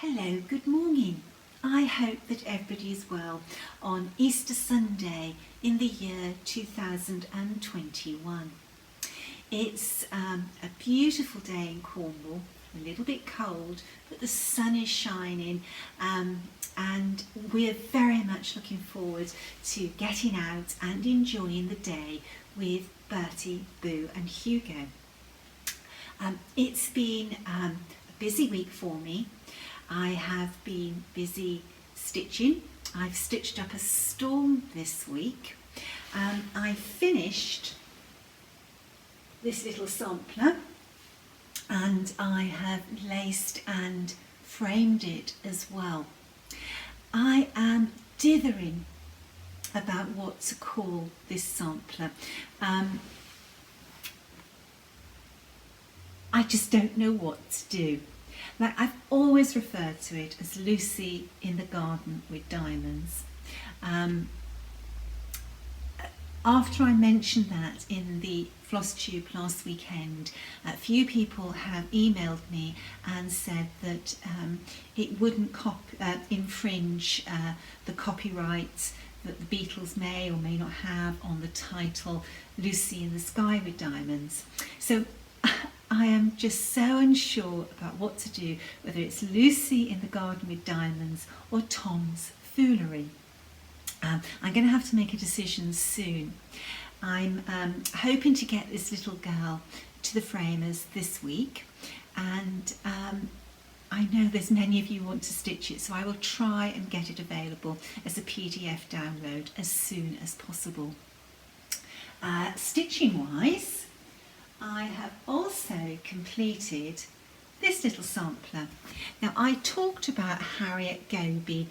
Hello, good morning. I hope that everybody is well on Easter Sunday in the year 2021. It's a beautiful day in Cornwall, a little bit cold, but the sun is shining and we're very much looking forward to getting out and enjoying the day with Bertie, Boo and Hugo. It's been a busy week for me. I have been busy stitching. I've stitched up a storm this week. I finished this little sampler and I have laced and framed it as well. I am dithering about what to call this sampler. I just don't know what to do. Like, I've always referred to it as Lucy in the Garden with Diamonds. After I mentioned that in the Flosstube last weekend, a few people have emailed me and said that it wouldn't infringe the copyright that the Beatles may or may not have on the title Lucy in the Sky with Diamonds. So I am just so unsure about what to do, whether it's Lucy in the Garden with Diamonds or Tom's Foolery. I'm going to have to make a decision soon. I'm hoping to get this little girl to the framers this week, and I know there's many of you want to stitch it, so I will try and get it available as a PDF download as soon as possible. Stitching wise, I have also completed this little sampler. Now, I talked about Harriet Gobey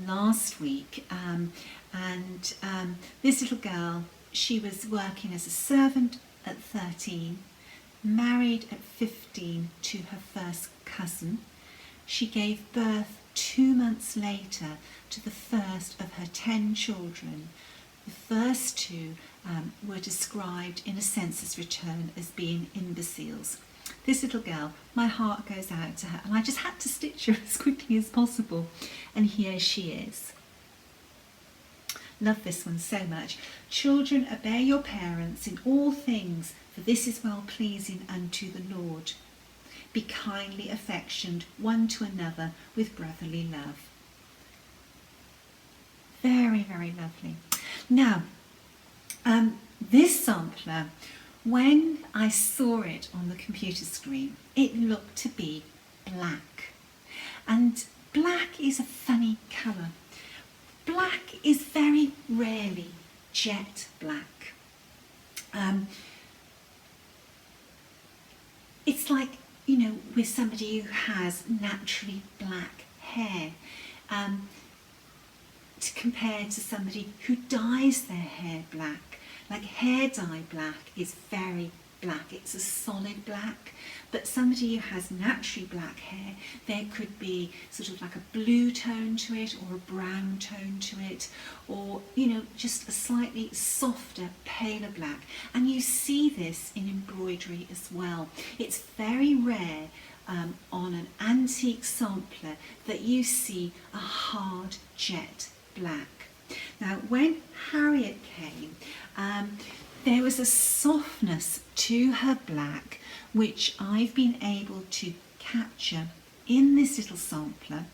last week, and this little girl, she was working as a servant at 13, married at 15 to her first cousin. She gave birth 2 months later to the first of her 10 children. The first 2 were described in a census return as being imbeciles. This little girl, my heart goes out to her, and I just had to stitch her as quickly as possible, and here she is. Love this one so much. Children, obey your parents in all things, for this is well pleasing unto the Lord. Be kindly affectioned one to another with brotherly love. Very, very lovely. Now, this sampler, when I saw it on the computer screen, it looked to be black. And black is a funny colour. Black is very rarely jet black. It's like, you know, with somebody who has naturally black hair, compared to somebody who dyes their hair black. Like, hair dye black is very black, it's a solid black, but somebody who has naturally black hair, there could be sort of like a blue tone to it or a brown tone to it, or, you know, just a slightly softer, paler black. And you see this in embroidery as well. It's very rare on an antique sampler that you see a hard jet black. Now, when Harriet came, there was a softness to her black which I've been able to capture in this little sampler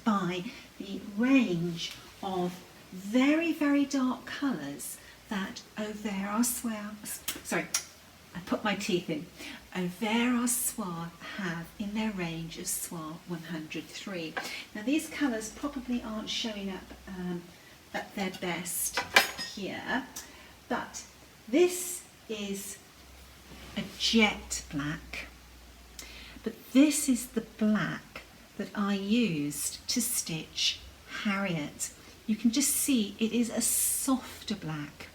by the range of very, very dark colours that Auvert Soie, I put my teeth in, Auvert Soie have in their range of Soie 103. Now, these colours probably aren't showing up at their best here, but this is a jet black, but this is the black that I used to stitch Harriet. You can just see it is a softer black,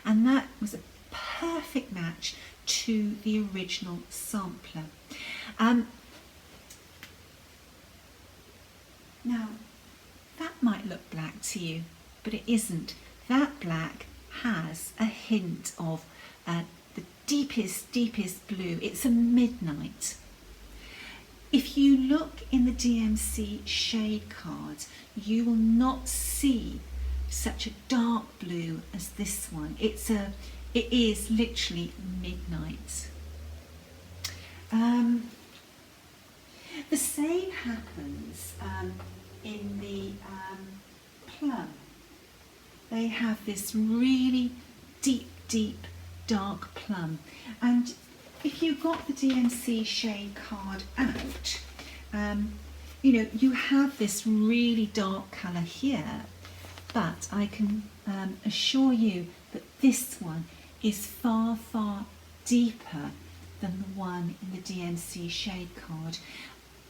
and that was a perfect match to the original sampler. Now, that might look black to you, but it isn't. That black has a hint of the deepest blue. It's a midnight. If you look in the DMC shade cards, you will not see such a dark blue as this one. It is literally midnight. The same happens in the plum. They have this really deep dark plum, and if you got the DMC shade card out, you know, you have this really dark colour here, but I can assure you that this one is far deeper than the one in the DMC shade card.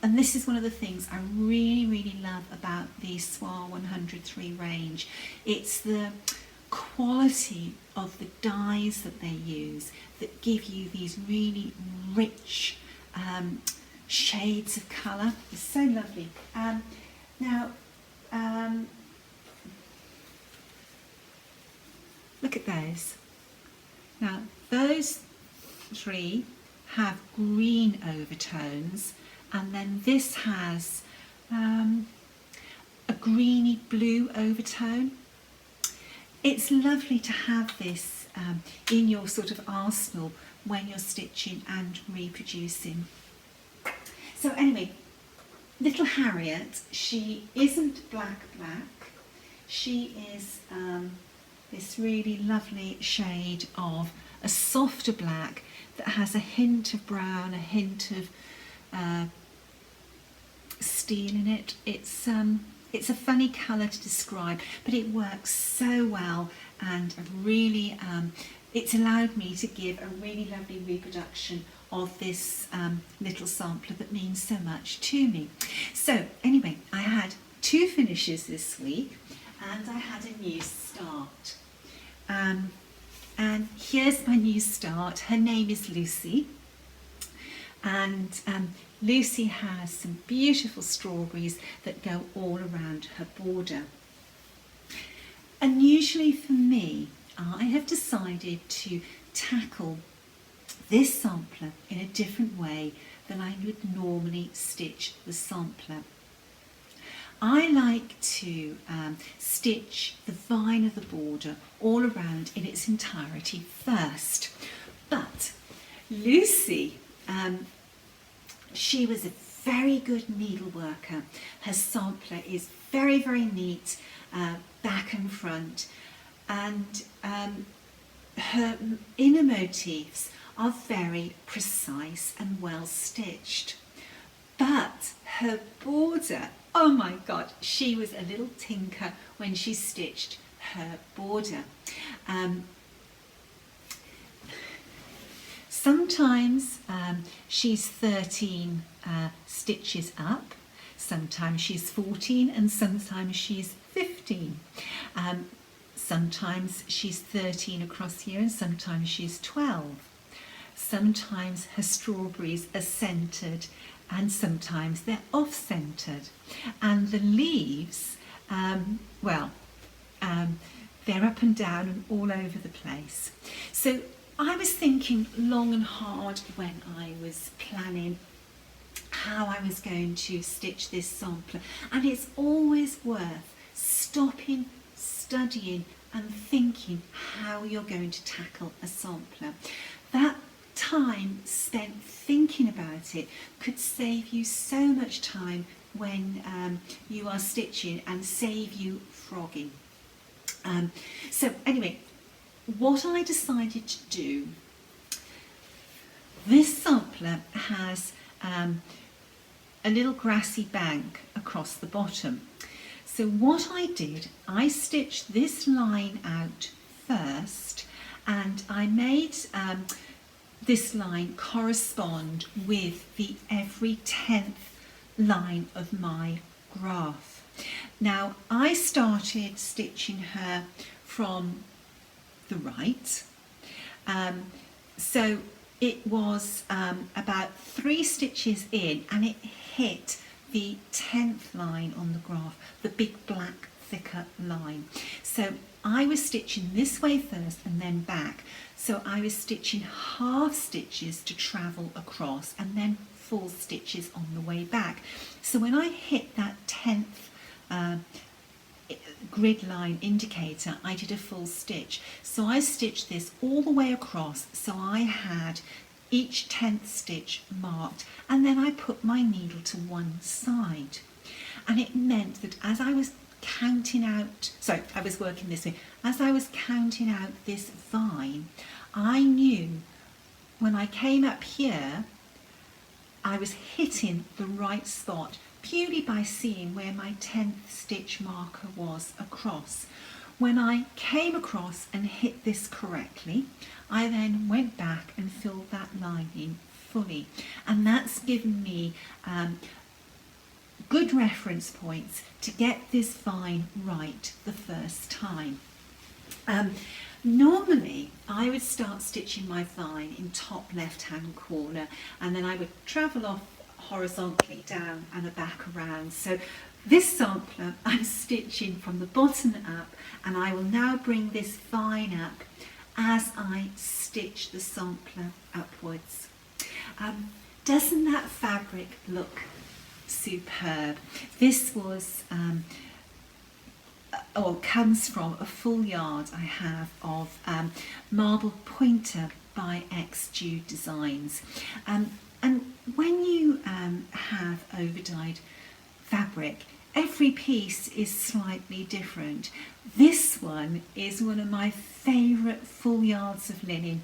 And this is one of the things I really love about the Soie 103 range. It's the quality of the dyes that they use that give you these really rich shades of colour. It's so lovely. Now, look at those. Now, those three have green overtones, and then this has a greeny blue overtone. It's lovely to have this in your sort of arsenal when you're stitching and reproducing. So anyway, little Harriet, she isn't black. She is this really lovely shade of a softer black that has a hint of brown, a hint of steel in it. It's a funny colour to describe, but it works so well, and really it's allowed me to give a really lovely reproduction of this little sampler that means so much to me. So anyway, I had 2 finishes this week, and I had a new start. And here's my new start. Her name is Lucy, and Lucy has some beautiful strawberries that go all around her border. Unusually for me, I have decided to tackle this sampler in a different way than I would normally stitch the sampler. I like to stitch the vine of the border all around in its entirety first, but Lucy, she was a very good needleworker. Her sampler is very neat, back and front, and her inner motifs are very precise and well stitched. But her border, oh my God, she was a little tinker when she stitched her border. Sometimes she's 13 stitches up, sometimes she's 14, and sometimes she's 15. Sometimes she's 13 across here, and sometimes she's 12. Sometimes her strawberries are centred, and sometimes they're off-centred. And the leaves, they're up and down and all over the place. So I was thinking long and hard when I was planning how I was going to stitch this sampler, and it's always worth stopping, studying and thinking how you're going to tackle a sampler. That time spent thinking about it could save you so much time when you are stitching and save you frogging. So anyway, what I decided to do, this sampler has a little grassy bank across the bottom. So what I did, I stitched this line out first, and I made this line correspond with the every 10th line of my graph. Now I started stitching her from the right, so it was about 3 stitches in, and it hit the 10th line on the graph, the big black thicker line. So I was stitching this way first and then back. So I was stitching half stitches to travel across, and then full stitches on the way back. So when I hit that 10th grid line indicator, I did a full stitch. So I stitched this all the way across, so I had each 10th stitch marked, and then I put my needle to one side. And it meant that as I was counting out, sorry, I was working this way, as I was counting out this vine, I knew when I came up here, I was hitting the right spot purely by seeing where my 10th stitch marker was across. When I came across and hit this correctly, I then went back and filled that line in fully. And that's given me good reference points to get this vine right the first time. Normally I would start stitching my vine in top left hand corner, and then I would travel off horizontally down and back around. So this sampler I'm stitching from the bottom up, and I will now bring this vine up as I stitch the sampler upwards. Doesn't that fabric look superb? This was comes from a full yard I have of Marble Pointer by XJude Designs. And when you have overdyed fabric, every piece is slightly different. This one is one of my favourite full yards of linen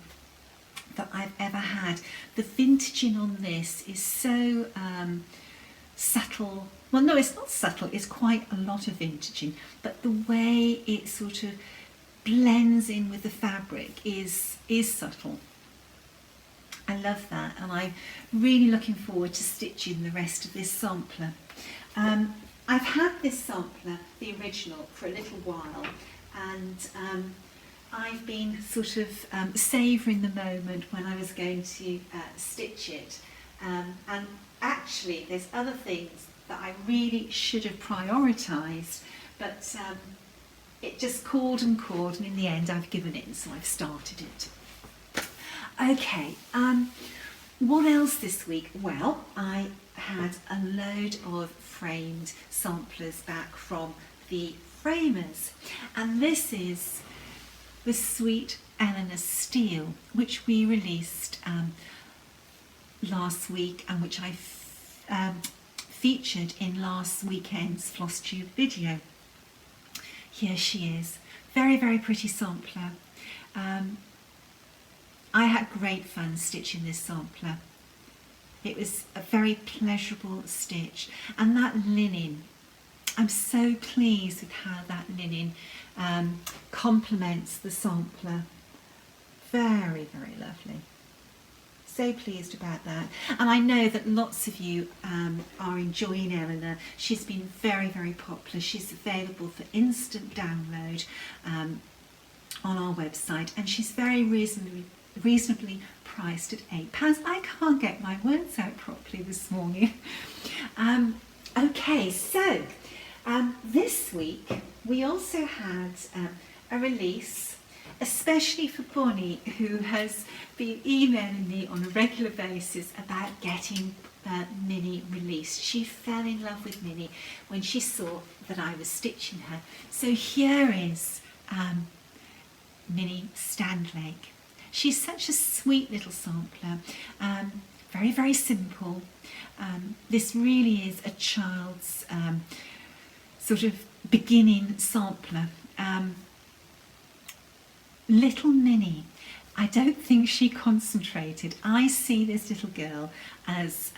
that I've ever had. The vintaging on this is so subtle. Well, no, it's not subtle, it's quite a lot of vintaging, but the way it sort of blends in with the fabric is subtle. I love that, and I'm really looking forward to stitching the rest of this sampler. I've had this sampler, the original, for a little while, and I've been sort of savouring the moment when I was going to stitch it. And actually, there's other things that I really should have prioritised, but it just called, and in the end I've given in, so I've started it. Okay, what else this week? Well, I had a load of framed samplers back from the framers, and this is the sweet Eleanor Steel, which we released last week, and which I featured in last weekend's Flosstube video. Here she is, very, very pretty sampler. I had great fun stitching this sampler. It was a very pleasurable stitch, and that linen, I'm so pleased with how that linen complements the sampler. Very, very lovely. So pleased about that, and I know that lots of you are enjoying Eleanor. She's been very, very popular. She's available for instant download on our website, and she's very reasonably priced at £8. I can't get my words out properly this morning. Okay, so this week we also had a release, especially for Bonnie, who has been emailing me on a regular basis about getting Minnie released. She fell in love with Minnie when she saw that I was stitching her. So here is Minnie Standlake. She's such a sweet little sampler, very, very simple. This really is a child's sort of beginning sampler. Little Minnie, I don't think she concentrated. I see this little girl as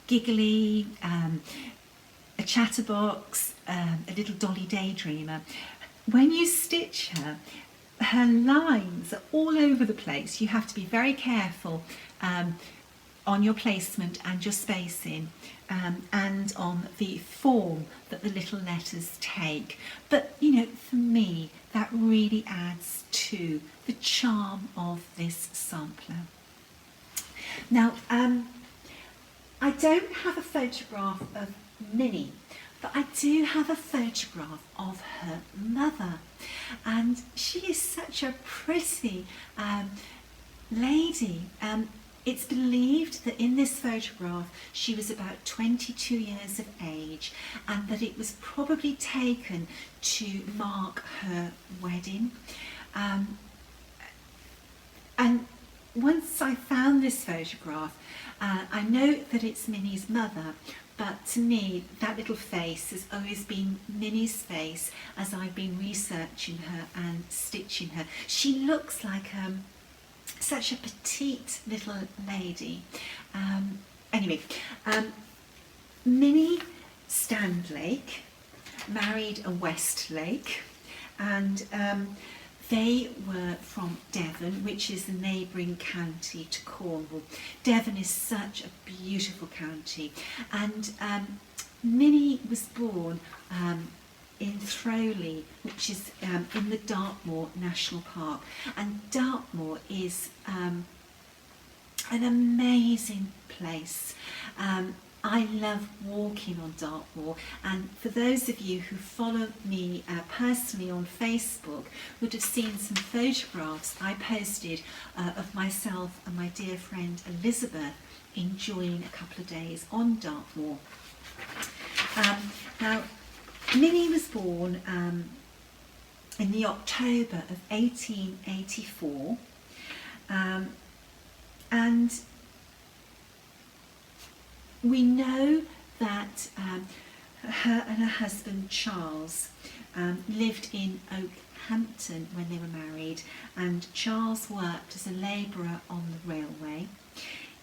giggly, a chatterbox, a little dolly daydreamer. When you stitch her, her lines are all over the place. You have to be very careful on your placement and your spacing, and on the form that the little letters take. But you know, for me, that really adds to the charm of this sampler. Now, I don't have a photograph of Minnie, but I do have a photograph of her mother, and she is such a pretty lady. It's believed that in this photograph she was about 22 years of age, and that it was probably taken to mark her wedding. And once I found this photograph, I know that it's Minnie's mother, but to me that little face has always been Minnie's face as I've been researching her and stitching her. She looks like such a petite little lady. Anyway, Minnie Standlake married a Westlake, and they were from Devon, which is the neighbouring county to Cornwall. Devon is such a beautiful county, and Minnie was born in Throwley, which is in the Dartmoor National Park. And Dartmoor is an amazing place. I love walking on Dartmoor, and for those of you who follow me personally on Facebook would have seen some photographs I posted of myself and my dear friend Elizabeth enjoying a couple of days on Dartmoor. Now, Minnie was born in the October of 1884, and we know that her and her husband Charles lived in Oakhampton when they were married, and Charles worked as a labourer on the railway.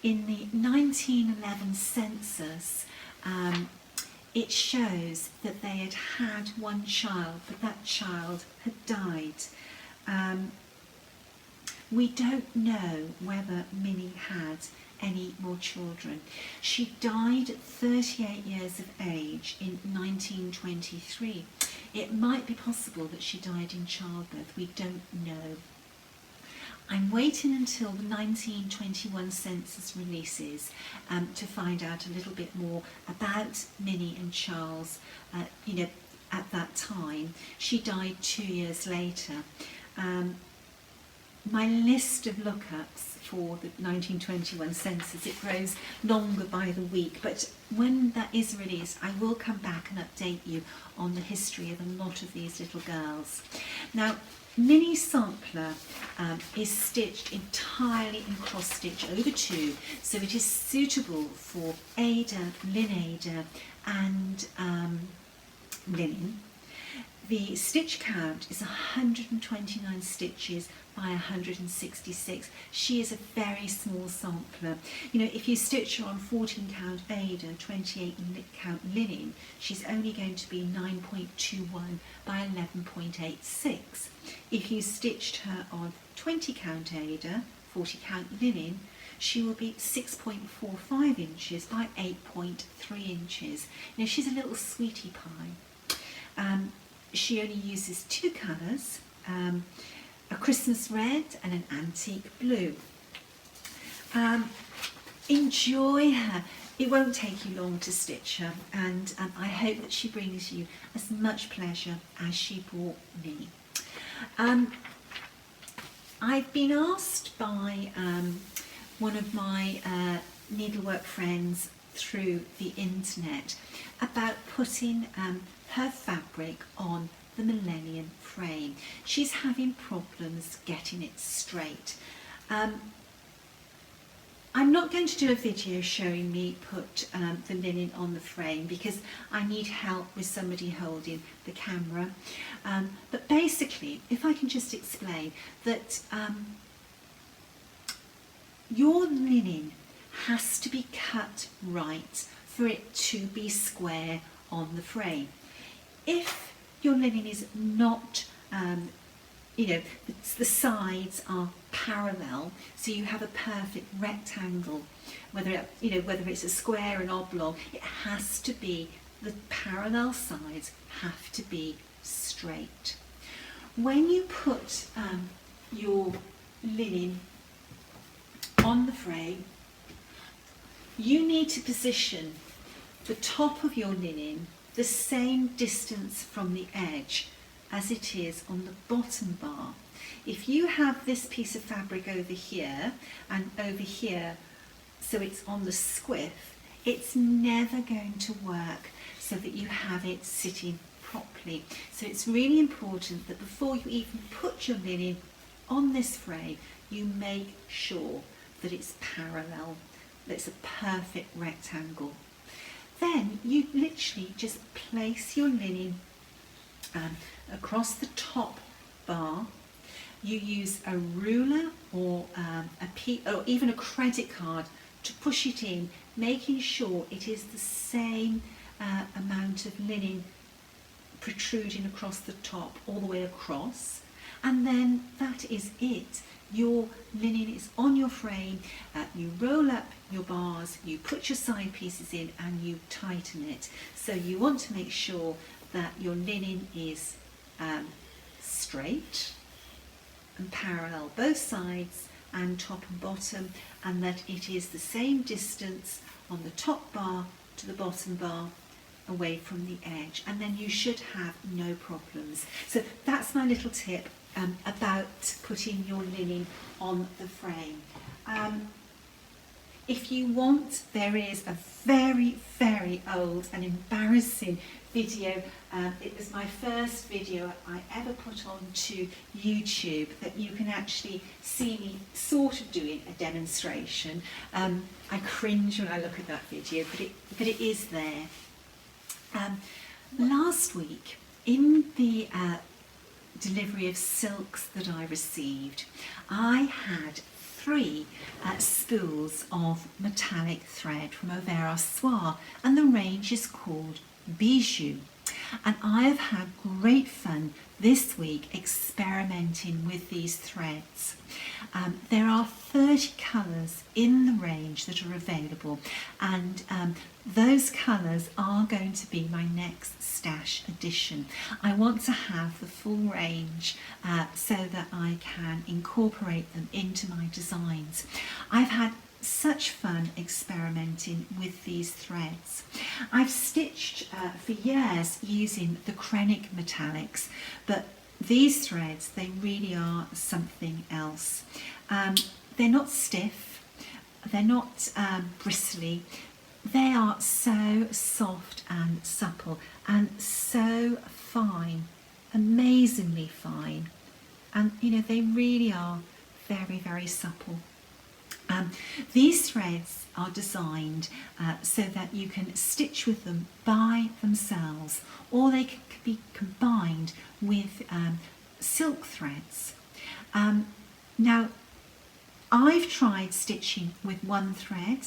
In the 1911 census, it shows that they had had one child, but that child had died. We don't know whether Minnie had any more children. She died at 38 years of age in 1923. It might be possible that she died in childbirth. We don't know. I'm waiting until the 1921 census releases to find out a little bit more about Minnie and Charles. At that time, she died 2 years later. My list of lookups for the 1921 census, it grows longer by the week, but when that is released, I will come back and update you on the history of a lot of these little girls. Now, Minnie Sampler is stitched entirely in cross stitch over 2, so it is suitable for Ada, Linada and linen. The stitch count is 129 stitches by 166. She is a very small sampler. You know, if you stitch her on 14 count Ada, 28 count linen, she's only going to be 9.21 by 11.86. If you stitched her on 20 count Ada, 40 count linen, she will be 6.45 inches by 8.3 inches. You know, she's a little sweetie pie. She only uses 2 colours, a Christmas red and an antique blue. Enjoy her. It won't take you long to stitch her, and I hope that she brings you as much pleasure as she brought me. I've been asked by one of my needlework friends through the internet about putting her fabric on the Millennium frame. She's having problems getting it straight. I'm not going to do a video showing me put the linen on the frame because I need help with somebody holding the camera. But basically, if I can just explain that your linen has to be cut right for it to be square on the frame. If your linen is not, the sides are parallel, so you have a perfect rectangle, whether it's a square, an oblong, it has to be, the parallel sides have to be straight. When you put your linen on the frame, you need to position the top of your linen the same distance from the edge as it is on the bottom bar. If you have this piece of fabric over here and over here so it's on the squiff, it's never going to work so that you have it sitting properly. So it's really important that before you even put your linen on this frame, you make sure that it's parallel, that it's a perfect rectangle. Then you literally just place your linen across the top bar. You use a ruler or or even a credit card to push it in, making sure it is the same amount of linen protruding across the top all the way across, and then that is it. Your linen is on your frame, you roll up your bars, you put your side pieces in and you tighten it. So you want to make sure that your linen is straight and parallel both sides and top and bottom, and that it is the same distance on the top bar to the bottom bar away from the edge, and then you should have no problems. So that's my little tip about putting your linen on the frame. If you want, there is a very, very old and embarrassing video. It was my first video I ever put onto YouTube that you can actually see me sort of doing a demonstration. I cringe when I look at that video, but it is there. Last week, in the delivery of silks that I received, I had 3 spools of metallic thread from Soie, and the range is called Bijoux. And I have had great fun this week experimenting with these threads. There are 30 colours in the range that are available, and those colours are going to be my next stash addition. I want to have the full range so that I can incorporate them into my designs. I've had such fun experimenting with these threads. I've stitched for years using the Krennic metallics, but these threads, they really are something else. They're not stiff, they're not bristly, they are so soft and supple and so fine, amazingly fine, and you know, they really are very, very supple. These threads are designed so that you can stitch with them by themselves, or they can be combined with silk threads. Now, I've tried stitching with one thread,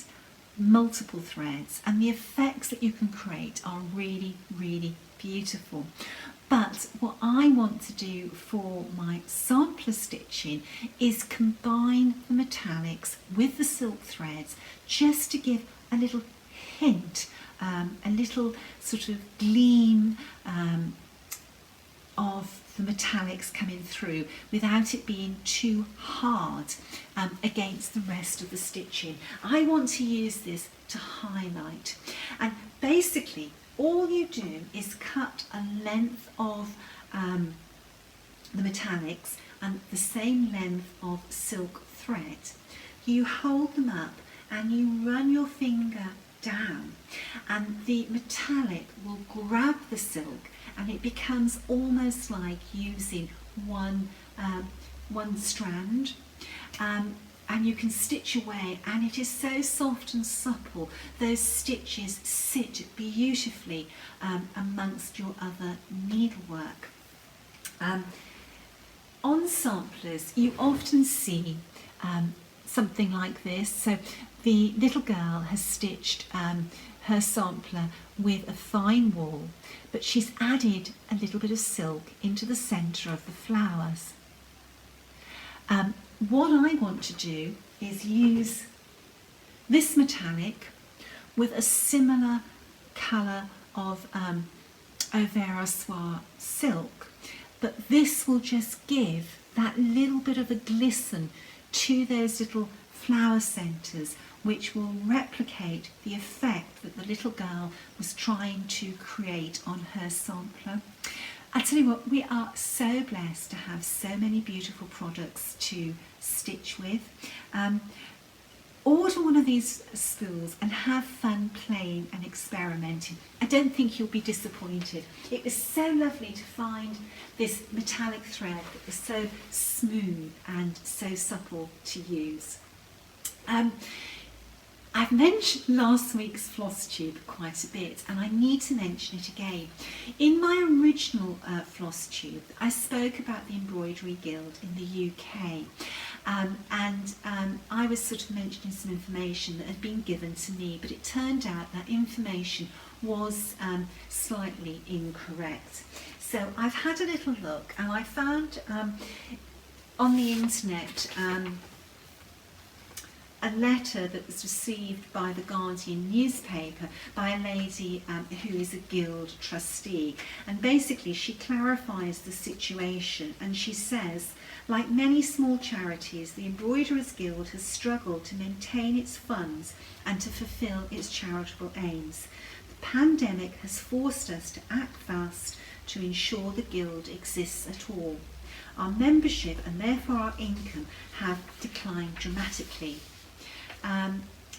multiple threads, and the effects that you can create are really, really beautiful. But what I want to do for my sampler stitching is combine the metallics with the silk threads, just to give a little hint, a little sort of gleam of the metallics coming through without it being too hard against the rest of the stitching. I want to use this to highlight, and basically all you do is cut a length of the metallics and the same length of silk thread. You hold them up and you run your finger down, and the metallic will grab the silk, and it becomes almost like using one strand. And you can stitch away, and it is so soft and supple. Those stitches sit beautifully amongst your other needlework. On samplers, you often see something like this. So the little girl has stitched her sampler with a fine wool, but she's added a little bit of silk into the centre of the flowers. What I want to do is use this metallic with a similar colour of Soie silk, but this will just give that little bit of a glisten to those little flower centres, which will replicate the effect that the little girl was trying to create on her sampler. I tell you what, we are so blessed to have so many beautiful products to stitch with. order one of these spools and have fun playing and experimenting. I don't think you'll be disappointed. It was so lovely to find this metallic thread that was so smooth and so supple to use. I've mentioned last week's Flosstube quite a bit, and I need to mention it again. In my original Flosstube, I spoke about the Embroidery Guild in the UK, and I was sort of mentioning some information that had been given to me, but it turned out that information was slightly incorrect. So I've had a little look, and I found on the internet a letter that was received by the Guardian newspaper by a lady who is a guild trustee, and basically she clarifies the situation, and she says, like many small charities, the Embroiderers Guild has struggled to maintain its funds and to fulfil its charitable aims. The pandemic has forced us to act fast to ensure the guild exists at all. Our membership and therefore our income have declined dramatically.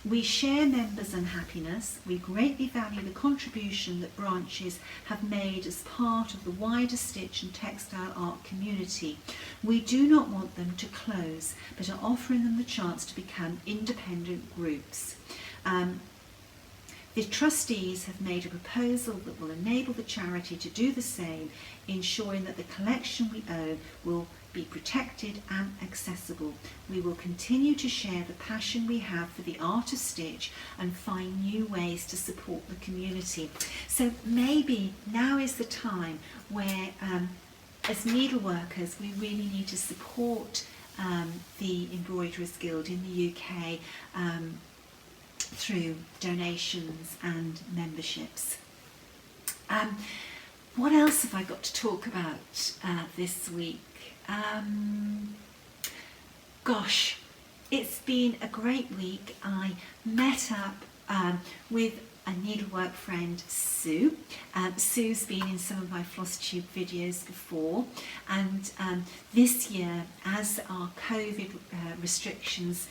We share members' unhappiness. We greatly value the contribution that branches have made as part of the wider stitch and textile art community. We do not want them to close, but are offering them the chance to become independent groups. The trustees have made a proposal that will enable the charity to do the same, ensuring that the collection we own will be protected and accessible. We will continue to share the passion we have for the art of stitch and find new ways to support the community. So maybe now is the time where as needleworkers we really need to support the Embroiderers Guild in the UK through donations and memberships. What else have I got to talk about this week? Gosh, it's been a great week. I met up with a needlework friend, Sue. Sue's been in some of my Flosstube videos before, and this year, as our COVID restrictions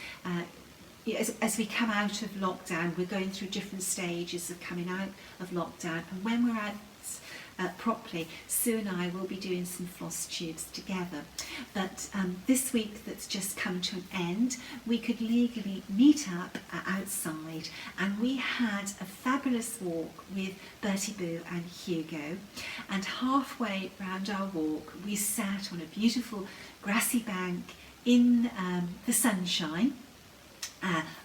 as we come out of lockdown, we're going through different stages of coming out of lockdown, and when we're out properly, Sue and I will be doing some Flosstubes together. But this week that's just come to an end, we could legally meet up outside, and we had a fabulous walk with Bertie Boo and Hugo, and halfway round our walk we sat on a beautiful grassy bank in the sunshine,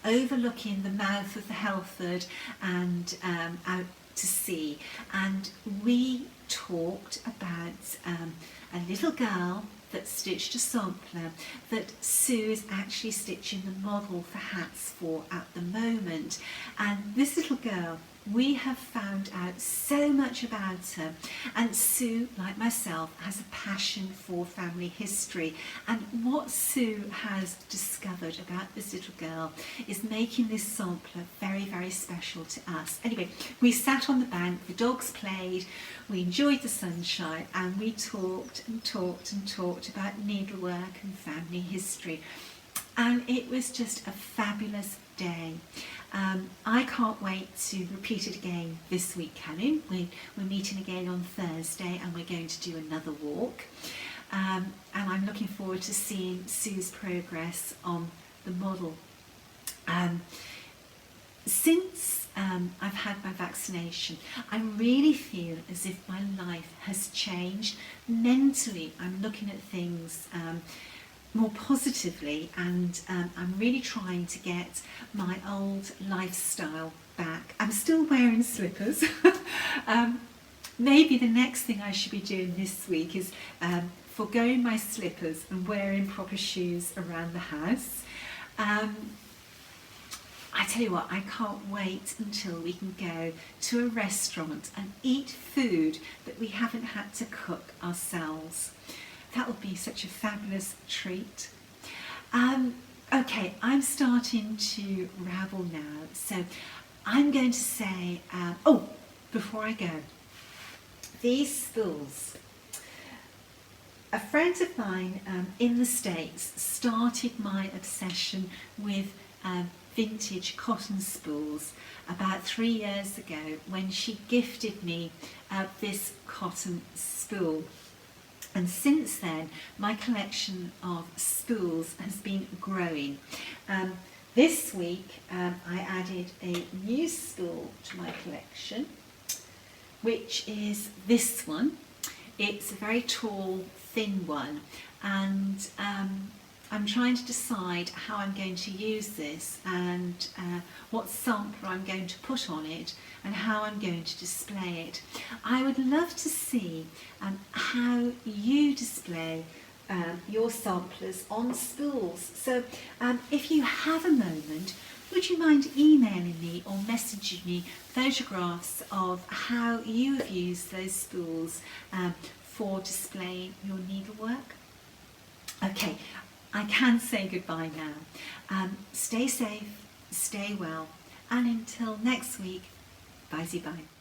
overlooking the mouth of the Helford and out to sea, and we talked about a little girl that stitched a sampler that Sue is actually stitching the model for hats for at the moment. And this little girl, we have found out so much about her, and Sue, like myself, has a passion for family history, and what Sue has discovered about this little girl is making this sampler very, very special to us. Anyway, we sat on the bank, the dogs played, we enjoyed the sunshine, and we talked and talked and talked about needlework and family history, and it was just a fabulous day. I can't wait to repeat it again this week, Canon. We're meeting again on Thursday, and we're going to do another walk. And I'm looking forward to seeing Sue's progress on the model. Since I've had my vaccination, I really feel as if my life has changed. Mentally, I'm looking at things more positively, and I'm really trying to get my old lifestyle back. I'm still wearing slippers. Maybe the next thing I should be doing this week is foregoing my slippers and wearing proper shoes around the house. I tell you what, I can't wait until we can go to a restaurant and eat food that we haven't had to cook ourselves. That will be such a fabulous treat. Okay, I'm starting to rabble now, so I'm going to say, oh, before I go, these spools. A friend of mine in the States started my obsession with vintage cotton spools about 3 years ago when she gifted me this cotton spool. And since then, my collection of spools has been growing. This week, I added a new spool to my collection, which is this one. It's a very tall, thin one, and I'm trying to decide how I'm going to use this and what sampler I'm going to put on it and how I'm going to display it. I would love to see how you display your samplers on spools. So if you have a moment, would you mind emailing me or messaging me photographs of how you have used those spools for displaying your needlework? Okay, I can say goodbye now. Stay safe, stay well, and until next week, bye-bye.